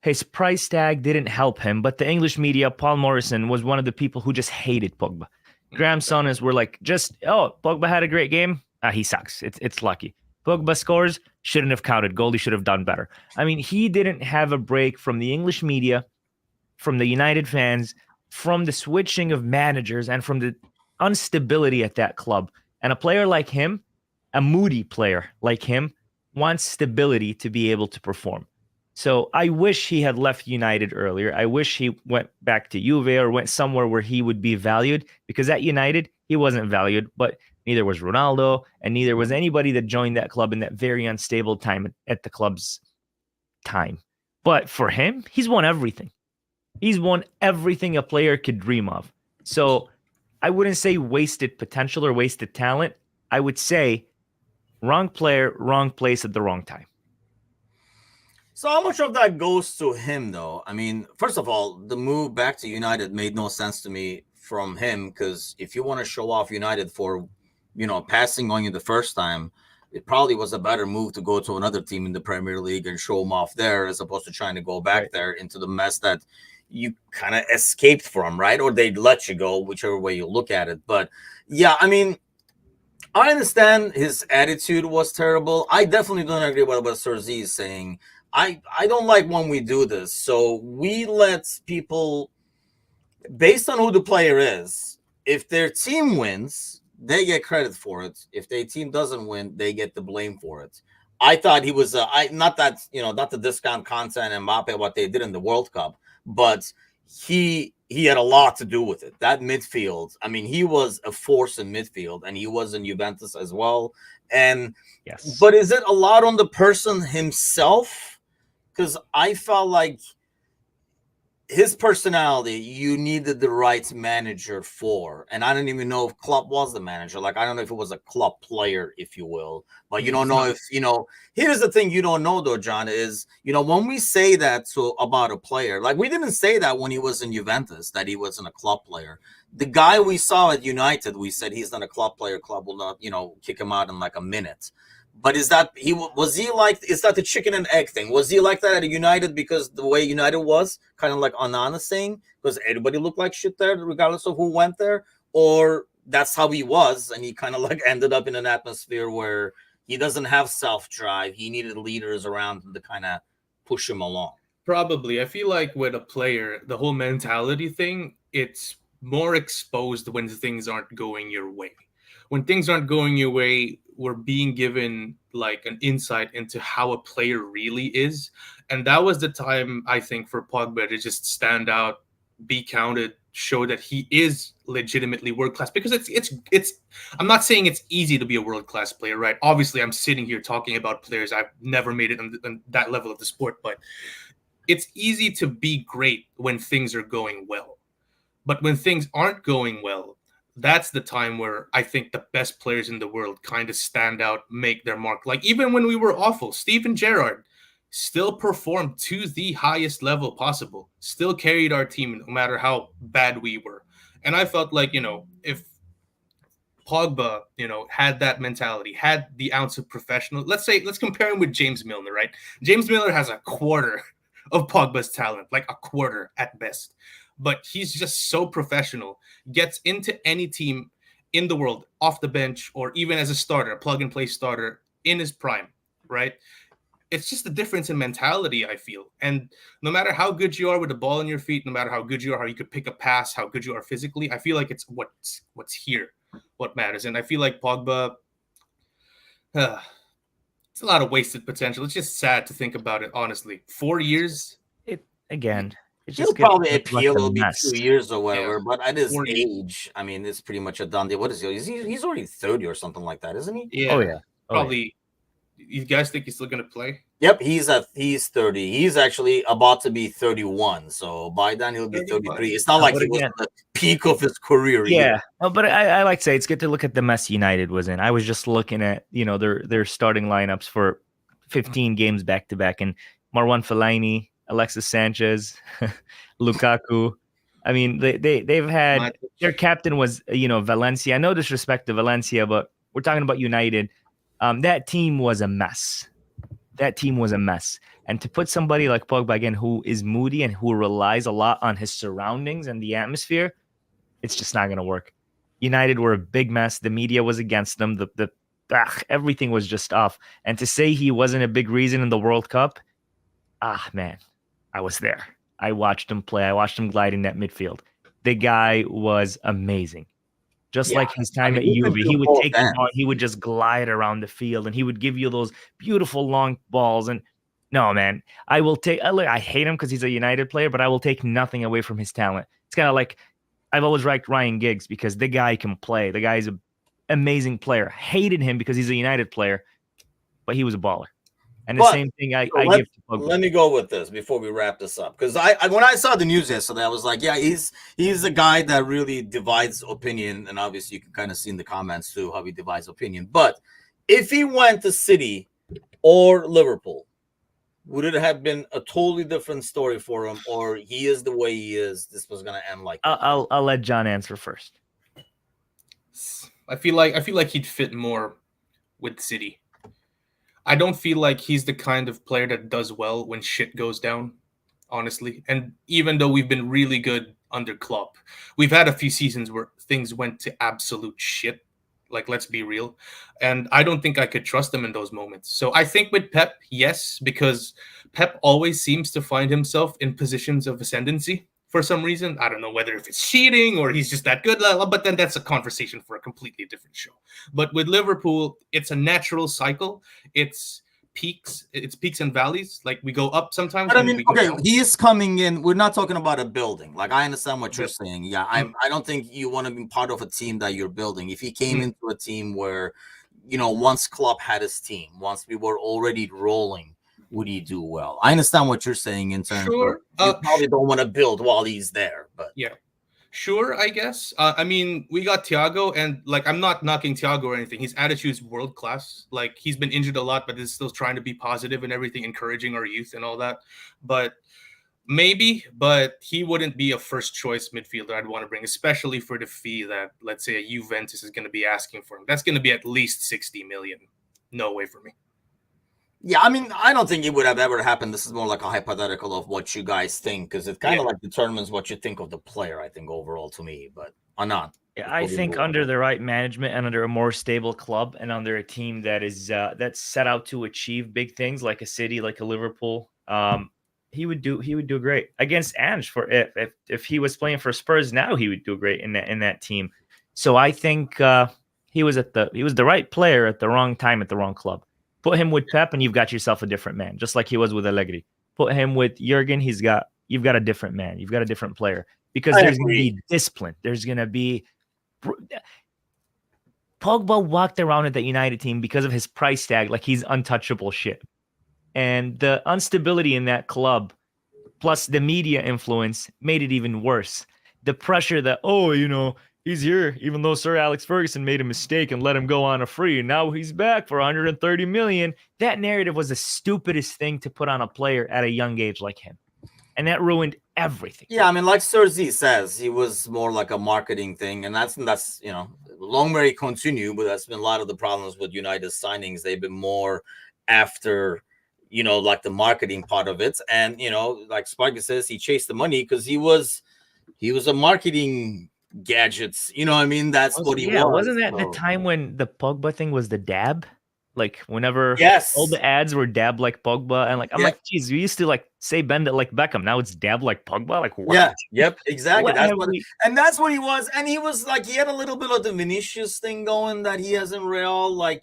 His price tag didn't help him, but the English media, Paul Morrison, was one of the people who just hated Pogba. Graham Souness were like, Pogba had a great game. He sucks. It's lucky. Pogba scores, shouldn't have counted. Goldie should have done better. I mean, he didn't have a break from the English media, from the United fans, from the switching of managers, and from the instability at that club. And a player like him, a moody player like him, wants stability to be able to perform. So I wish he had left United earlier. I wish he went back to Juve or went somewhere where he would be valued, because at United, he wasn't valued, but neither was Ronaldo, and neither was anybody that joined that club in that very unstable time at the club's time. But for him, he's won everything. He's won everything a player could dream of. So I wouldn't say wasted potential or wasted talent. I would say wrong player, wrong place at the wrong time. So how much of that goes to him, though? I mean, first of all, the move back to United made no sense to me from him, because if you want to show off United for, passing on you the first time, it probably was a better move to go to another team in the Premier League and show them off there, as opposed to trying to go back there into the mess that you kind of escaped from, right? Or they'd let you go, whichever way you look at it. But yeah, I mean, I understand his attitude was terrible. I definitely don't agree with what Sir Z is saying. I don't like when we do this. So we let people, based on who the player is, if their team wins, they get credit for it. If their team doesn't win, they get the blame for it. I thought he was not to discount Conte and Mbappe, what they did in the World Cup, but he had a lot to do with it. That midfield, I mean, he was a force in midfield, and he was in Juventus as well. And yes, but is it a lot on the person himself? Because I felt like his personality, you needed the right manager for. And I don't even know if Klopp was the manager. Like, I don't know if it was a Klopp player, if you will. But you don't know if, here's the thing you don't know, though, John, is, when we say that about a player, like, we didn't say that when he was in Juventus, that he wasn't a Klopp player. The guy we saw at United, we said he's not a Klopp player. Klopp will not, kick him out in like a minute. But is that the chicken and egg thing? Was he like that at United because the way United was, kind of like Anan is saying, because everybody looked like shit there, regardless of who went there? Or that's how he was, and he kind of like ended up in an atmosphere where he doesn't have self-drive. He needed leaders around him to kind of push him along. Probably. I feel like with a player, the whole mentality thing, it's more exposed when things aren't going your way. When things aren't going your way, we're being given like an insight into how a player really is. And that was the time, I think, for Pogba to just stand out, be counted, show that he is legitimately world class. Because it's I'm not saying it's easy to be a world class player, right? Obviously, I'm sitting here talking about players. I've never made it on that level of the sport, but it's easy to be great when things are going well. But when things aren't going well, that's the time where I think the best players in the world kind of stand out, make their mark. Like, even when we were awful, Steven Gerrard still performed to the highest level possible, still carried our team no matter how bad we were. And I felt like, if Pogba, had that mentality, had the ounce of professional, let's compare him with James Milner, right? James Milner has a quarter of Pogba's talent, like a quarter at best. But he's just so professional, gets into any team in the world, off the bench, or even as a starter, a plug-and-play starter in his prime, right? It's just a difference in mentality, I feel. And no matter how good you are with the ball in your feet, no matter how good you are, how you could pick a pass, how good you are physically, I feel like it's what's here, what matters. And I feel like Pogba, it's a lot of wasted potential. It's just sad to think about it, honestly. 4 years. He'll probably appeal. It'll be 2 years or whatever. Yeah. But at his age, I mean, it's pretty much a done deal. What is he? He's already 30 or something like that, isn't he? Yeah. Oh yeah. Probably. You guys think he's still going to play? Yep, he's 30. He's actually about to be 31. So by then he'll be 33. It's not like he was at the peak of his career. Yeah, but I like to say it's good to look at the mess United was in. I was just looking at their starting lineups for 15 games back to back, and Marwan Fellaini, Alexis Sanchez, Lukaku. I mean, they've had their captain was Valencia. No disrespect to Valencia, but we're talking about United. That team was a mess. And to put somebody like Pogba again, who is moody and who relies a lot on his surroundings and the atmosphere, it's just not going to work. United were a big mess. The media was against them. Everything was just off. And to say he wasn't a big reason in the World Cup, man, I was there. I watched him play. I watched him glide in that midfield. The guy was amazing. Just like his time at Juve, he would take the ball, he would just glide around the field, and he would give you those beautiful long balls. And no, man, I hate him because he's a United player, but I will take nothing away from his talent. It's kind of like I've always liked Ryan Giggs because the guy can play. The guy's an amazing player. Hated him because he's a United player, but he was a baller. And the same thing I give to Pogba. Let me go with this before we wrap this up. Because when I saw the news yesterday, I was like, yeah, he's a guy that really divides opinion. And obviously you can kind of see in the comments too how he divides opinion. But if he went to City or Liverpool, would it have been a totally different story for him? Or he is the way he is, this was going to end like that? I'll let John answer first. I feel like he'd fit more with City. I don't feel like he's the kind of player that does well when shit goes down, honestly. And even though we've been really good under Klopp, we've had a few seasons where things went to absolute shit. Like, let's be real. And I don't think I could trust him in those moments. So I think with Pep, yes, because Pep always seems to find himself in positions of ascendancy for some reason. I don't know whether if it's cheating or he's just that good, but then that's a conversation for a completely different show. But with Liverpool, it's a natural cycle. It's peaks and valleys. Like, we go up sometimes. But I mean, he is coming in. We're not talking about a building. Like, I understand what you're saying. Yeah, I don't think you want to be part of a team that you're building. If he came into a team where, once Klopp had his team, once we were already rolling, would he do well? I understand what you're saying in terms Sure. of you probably don't want to build while he's there, but Yeah. Sure, I guess. I mean, we got Thiago, and like, I'm not knocking Thiago or anything. His attitude is world class. Like, he's been injured a lot, but is still trying to be positive and everything, encouraging our youth and all that. But maybe, but he wouldn't be a first choice midfielder I'd want to bring, especially for the fee that, let's say, a Juventus is going to be asking for him. That's going to be at least 60 million. No way for me. yeah, I mean, I don't think it would have ever happened. This is more like a hypothetical of what you guys think, because it kind of like determines what you think of the player, I think, overall to me. But Anan. Yeah, I think under the right management and under a more stable club and under a team that is that's set out to achieve big things, like a City, like a Liverpool, he would do great against Ange. For if he was playing for Spurs now, he would do great in that team. So I think he was the right player at the wrong time at the wrong club. Put him with Pep, and you've got yourself a different man, just like he was with Allegri. Put him with Jurgen, you've got a different man. You've got a different player, because there's going to be discipline. There's going to be Pogba walked around at the United team because of his price tag like he's untouchable shit. And the instability in that club, plus the media influence, made it even worse. The pressure that, he's here, even though Sir Alex Ferguson made a mistake and let him go on a free, and now he's back for 130 million. That narrative was the stupidest thing to put on a player at a young age like him. And that ruined everything. Yeah, I mean, like Sir Z says, he was more like a marketing thing, and that's long may it continue, but that's been a lot of the problems with United's signings. They've been more after, like the marketing part of it, and like Sparky says, he chased the money because he was a marketing gadgets. You know what I mean? That's what he was. Yeah, wasn't that the time when the Pogba thing was the dab? Like whenever yes, all the ads were dab like Pogba, and like I'm like, geez, we used to like say bend it like Beckham. Now it's dab like Pogba. Like what? Yeah, yep, exactly. That's what he was, and he was like he had a little bit of the Vinicius thing going that he has in Real. Like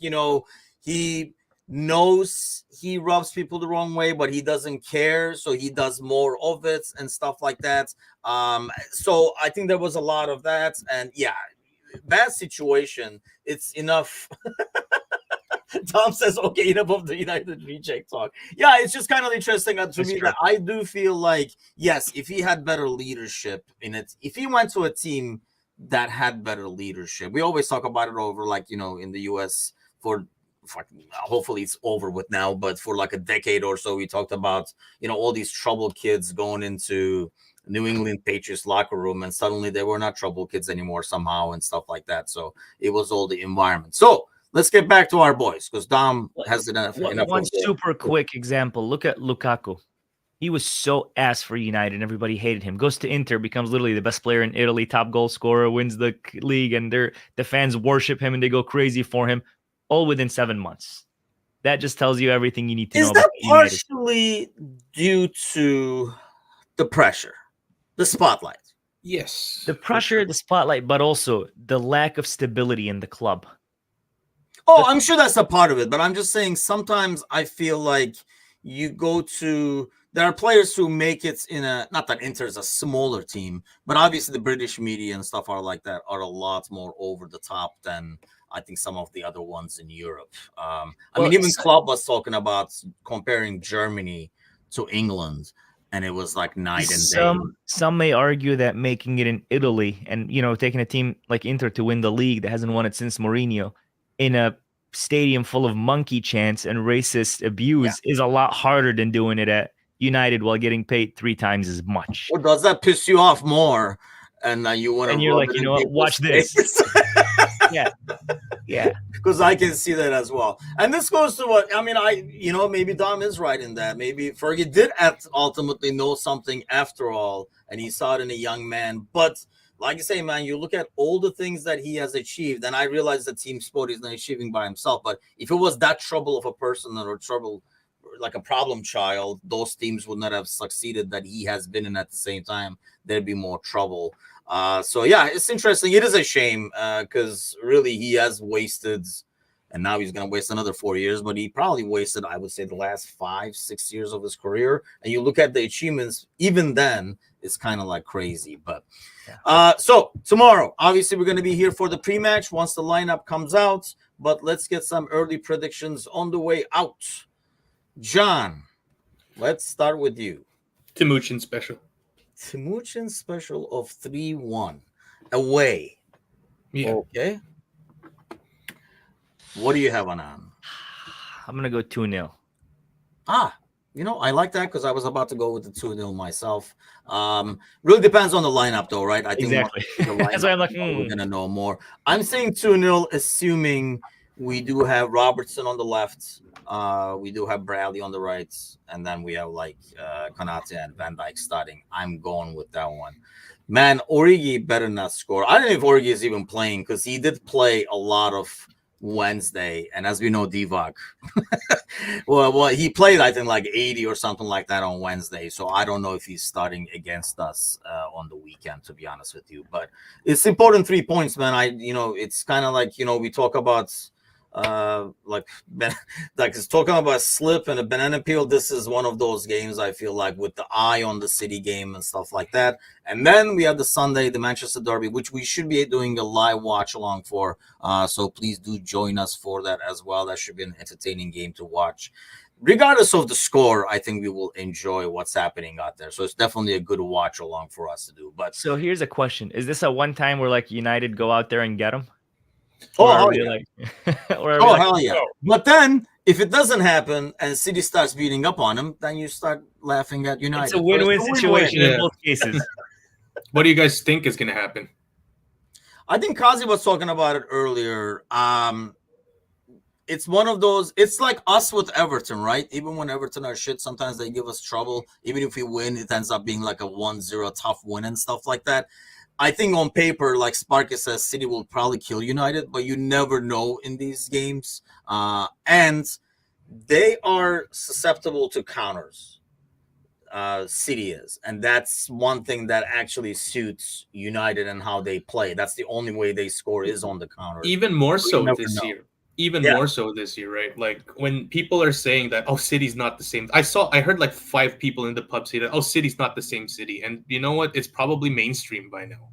he knows he rubs people the wrong way, but he doesn't care, so he does more of it and stuff like that. So I think there was a lot of that, and yeah, bad situation. It's enough. Tom says, okay, enough of the United reject talk. Yeah, it's just kind of interesting to me that I do feel like, yes, if he had better leadership in it, if he went to a team that had better leadership, we always talk about it over, like, in the U.S. for hopefully it's over with now, but for like a decade or so, we talked about, all these troubled kids going into New England Patriots locker room, and suddenly they were not troubled kids anymore somehow and stuff like that. So it was all the environment. So let's get back to our boys, because Dom has enough. One super quick example. Look at Lukaku. He was so ass for United, and everybody hated him. Goes to Inter, becomes literally the best player in Italy, top goal scorer, wins the league, and the fans worship him and they go crazy for him, all within 7 months. That just tells you everything you need to know. Is that partially due to the pressure, the spotlight? Yes. The pressure, the spotlight, but also the lack of stability in the club. Oh, I'm sure that's a part of it, but I'm just saying sometimes I feel like there are players who make it not that Inter is a smaller team, but obviously the British media and stuff are like that, are a lot more over the top than I think some of the other ones in Europe. I mean, even Klopp was talking about comparing Germany to England, and it was like night and day. Some may argue that making it in Italy and, taking a team like Inter to win the league that hasn't won it since Mourinho in a stadium full of monkey chants and racist abuse is a lot harder than doing it at United while getting paid 3 times as much. Well, does that piss you off more? And you want to? And you're like, you know what? Watch this. Yeah. Because I can see that as well. And this goes to what I mean. Maybe Dom is right in that. Maybe Fergie did ultimately know something after all, and he saw it in a young man. But like you say, man, you look at all the things that he has achieved, and I realize that team sport is not achieving by himself. But if it was that trouble of a person or trouble like a problem child, those teams would not have succeeded that he has been in at the same time. There'd be more trouble. So yeah, it's interesting. It is a shame because really he has wasted, and now he's going to waste another 4 years, but he probably wasted, I would say, the last 5-6 years of his career. And you look at the achievements, even then, it's kind of like crazy. But so tomorrow, obviously, we're going to be here for the pre-match once the lineup comes out. But let's get some early predictions on the way out. John, let's start with you. Timuchin special. Timuchin special of 3-1 away. Yeah. Okay. What do you have, Anan? I'm gonna go 2-0. I like that because I was about to go with the 2-0 myself. Really depends on the lineup, though, right? I think Exactly. That's why I'm like, we're gonna know more. I'm saying 2-0, assuming we do have Robertson on the left, we do have Bradley on the right, and then we have like Konate and Van Dijk starting. I'm going with that one. Man, Origi better not score. I don't know if Origi is even playing because he did play a lot of Wednesday, and as we know, Divock. well, he played I think like 80 or something like that on Wednesday, so I don't know if he's starting against us on the weekend, to be honest with you. But it's important 3 points, man. It's kind of like we talk about like it's talking about slip and a banana peel. This is one of those games I feel like with the eye on the City game and stuff like that. And then we have the Sunday, the Manchester Derby, which we should be doing a live watch along for. So please do join us for that as well. That should be an entertaining game to watch. Regardless of the score, I think we will enjoy what's happening out there. So it's definitely a good watch along for us to do. But so here's a question: is this a one time where like United go out there and get them? Hell yeah! Hell yeah! But then, if it doesn't happen and City starts beating up on them, then you start laughing at United. It's a win-win situation in both cases. What do you guys think is going to happen? I think Kazi was talking about it earlier. It's one of those. It's like us with Everton, right? Even when Everton are shit, sometimes they give us trouble. Even if we win, it ends up being like a 1-0 tough win and stuff like that. I think on paper, like Sparky says, City will probably kill United, but you never know in these games. And they are susceptible to counters. City is. And that's one thing that actually suits United and how they play. That's the only way they score is on the counter. Even more so this year. More so this year, right? Like when people are saying that, City's not the same. I heard like 5 people in the pub say that, City's not the same City. And you know what? It's probably mainstream by now.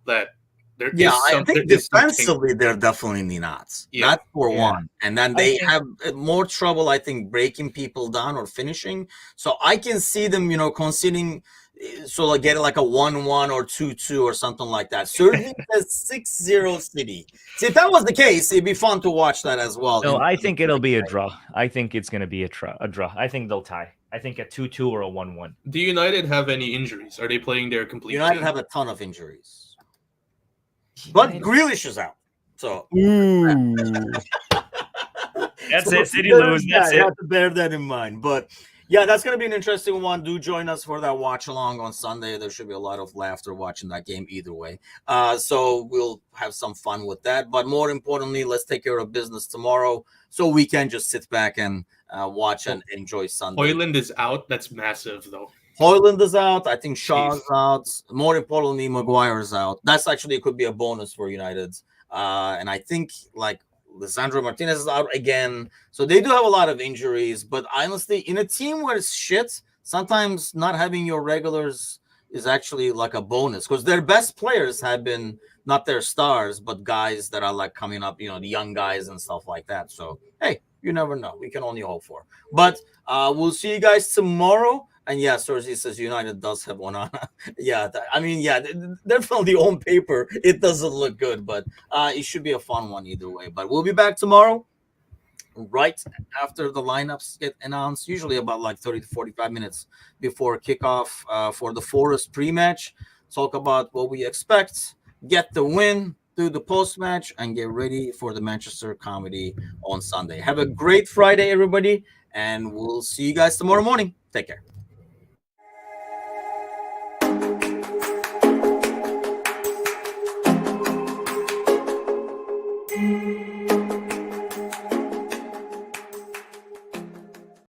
That there is I think defensively they're definitely not. Yeah. That's for one. And then they have more trouble, I think, breaking people down or finishing. So I can see them, conceding. So like get like a 1-1 or 2-2 or something like that. Certainly a 6-0 City. See, if that was the case, it'd be fun to watch that as well. No, I think it'll be a draw. I think it's going to be a draw. I think they'll tie. I think a 2-2 or a 1-1. Do United have any injuries? Are they playing their complete United team? have a ton of injuries. But Grealish is out. So that's it. City lose. That's it. You have to bear that in mind. But yeah, that's going to be an interesting one. Do join us for that watch along on Sunday. There should be a lot of laughter watching that game either way. So we'll have some fun with that. But more importantly, let's take care of business tomorrow so we can just sit back and watch and enjoy Sunday. Højlund is out. That's massive, though. Højlund is out. I think Shaw's out. More importantly, Maguire's out. That's actually could be a bonus for United. And I think like Lisandro Martinez is out again. So they do have a lot of injuries. But honestly, in a team where it's shit, sometimes not having your regulars is actually like a bonus because their best players have been not their stars, but guys that are like coming up, the young guys and stuff like that. So, hey, you never know. We can only hope for. But we'll see you guys tomorrow. And yeah, Cersei says United does have one on. Definitely on paper, it doesn't look good, but it should be a fun one either way. But we'll be back tomorrow, right after the lineups get announced, usually about like 30 to 45 minutes before kickoff for the Forest pre-match. Talk about what we expect, get the win, do the post-match, and get ready for the Manchester comedy on Sunday. Have a great Friday, everybody, and we'll see you guys tomorrow morning. Take care.